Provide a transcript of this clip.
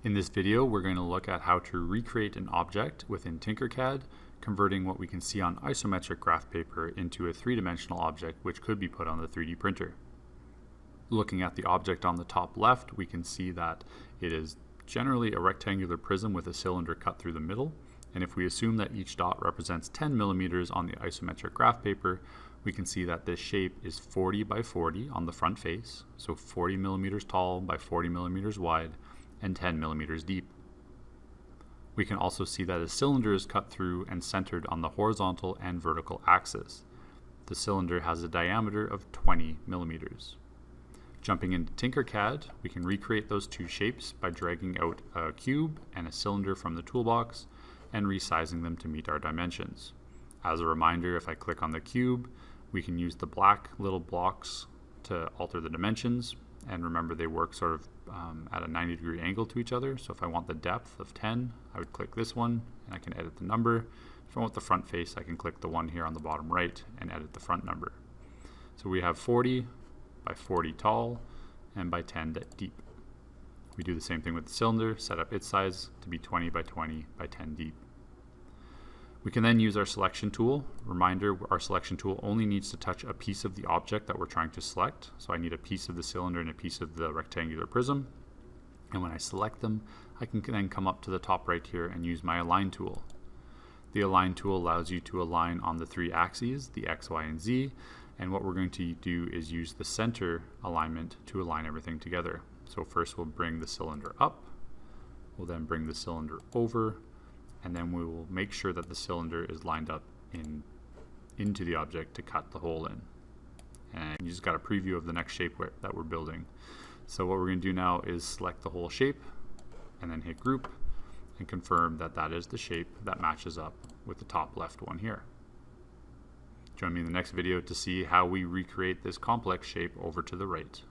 In this video, we're going to look at how to recreate an object within TinkerCAD, converting what we can see on isometric graph paper into a three-dimensional object which could be put on the 3D printer. Looking at the object on the top left, we can see that it is generally a rectangular prism with a cylinder cut through the middle. And if we assume that each dot represents 10 millimeters on the isometric graph paper, we can see that this shape is 40 by 40 on the front face, so 40 millimeters tall by 40 millimeters wide, and 10 millimeters deep. We can also see that a cylinder is cut through and centered on the horizontal and vertical axis. The cylinder has a diameter of 20 millimeters. Jumping into TinkerCAD, we can recreate those two shapes by dragging out a cube and a cylinder from the toolbox and resizing them to meet our dimensions. As a reminder, if I click on the cube, we can use the black little blocks to alter the dimensions. And remember, they work sort of at a 90-degree angle to each other. So if I want the depth of 10, I would click this one and I can edit the number. If I want the front face, I can click the one here on the bottom right and edit the front number. So we have 40 by 40 tall and by 10 deep. We do the same thing with the cylinder, set up its size to be 20 by 20 by 10 deep. We can then use our selection tool. Reminder, our selection tool only needs to touch a piece of the object that we're trying to select. So I need a piece of the cylinder and a piece of the rectangular prism. And when I select them, I can then come up to the top right here and use my align tool. The align tool allows you to align on the three axes, the X, Y, and Z. And what we're going to do is use the center alignment to align everything together. So first we'll bring the cylinder up, we'll then bring the cylinder over, and then we will make sure that the cylinder is lined up into the object to cut the hole in. And you just got a preview of the next shape that we're building. So what we're going to do now is select the whole shape and then hit group and confirm that that is the shape that matches up with the top left one here. Join me in the next video to see how we recreate this complex shape over to the right.